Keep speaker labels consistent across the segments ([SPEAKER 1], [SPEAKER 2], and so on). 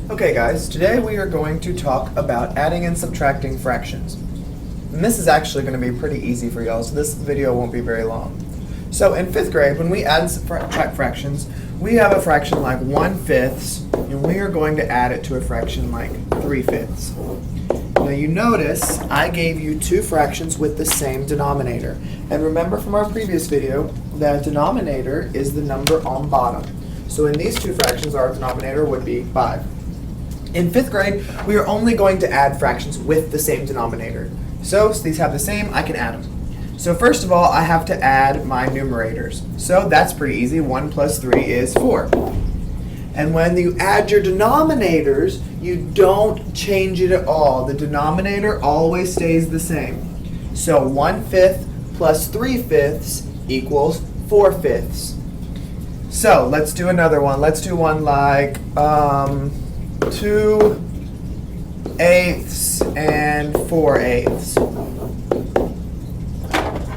[SPEAKER 1] Okay guys, today we are going to talk about adding and subtracting fractions. And this is actually going to be pretty easy for y'all, so this video won't be very long. So in 5th grade, when we add and subtract fractions, we have a fraction like 1/5, and we are going to add it to a fraction like 3/5. Now you notice I gave you two fractions with the same denominator. And remember from our previous video, that denominator is the number on bottom. So in these two fractions, our denominator would be 5. In 5th grade, we are only going to add fractions with the same denominator. So these have the same, I can add them. So first of all, I have to add my numerators. So that's pretty easy. 1 plus 3 is 4. And when you add your denominators, you don't change it at all. The denominator always stays the same. So 1/5 plus 3/5 equals 4/5. So let's do another one. Let's do one like 2/8 and 4/8.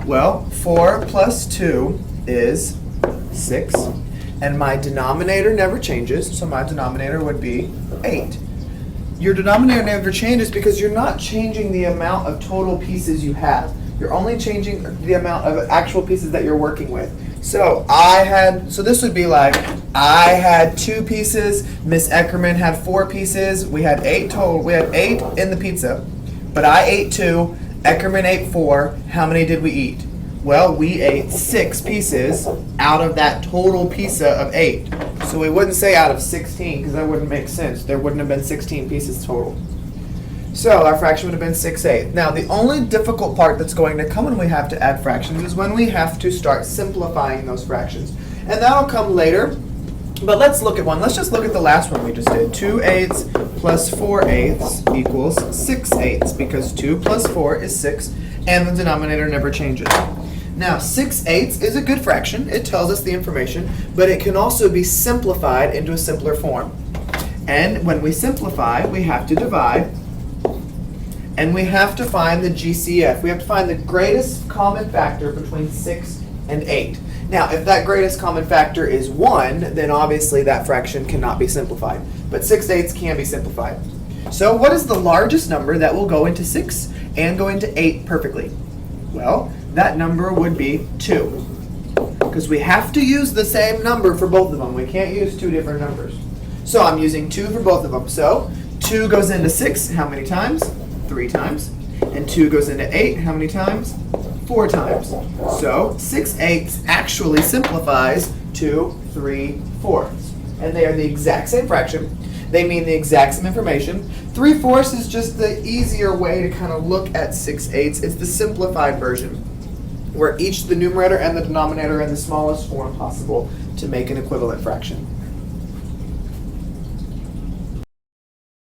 [SPEAKER 1] Well, 4 plus 2 is 6, and my denominator never changes, so my denominator would be 8. Your denominator never changes because you're not changing the amount of total pieces you have. You're only changing the amount of actual pieces that you're working with. So this would be like, I had 2 pieces, Miss Eckerman had 4 pieces, we had 8 total, we had 8 in the pizza, but I ate 2, Eckerman ate 4, how many did we eat? Well, we ate 6 pieces out of that total pizza of 8. So we wouldn't say out of 16, because that wouldn't make sense. There wouldn't have been 16 pieces total. So our fraction would have been 6/8. Now the only difficult part that's going to come when we have to add fractions is when we have to start simplifying those fractions. And that'll come later, but let's look at one. Let's just look at the last one we just did. 2/8 plus 4/8 equals 6/8, because 2 plus 4 is 6, and the denominator never changes. Now 6/8 is a good fraction. It tells us the information, but it can also be simplified into a simpler form. And when we simplify, we have to divide, and we have to find the GCF. We have to find the greatest common factor between 6 and 8. Now, if that greatest common factor is 1, then obviously that fraction cannot be simplified. But 6/8 can be simplified. So what is the largest number that will go into 6 and go into 8 perfectly? Well, that number would be 2. Because we have to use the same number for both of them. We can't use 2 different numbers. So I'm using 2 for both of them. So 2 goes into 6 how many times? 3 times. And 2 goes into 8 how many times? 4 times. So 6/8 actually simplifies to 3/4. And they are the exact same fraction. They mean the exact same information. 3/4 is just the easier way to kind of look at 6/8. It's the simplified version, where each the numerator and the denominator are in the smallest form possible to make an equivalent fraction.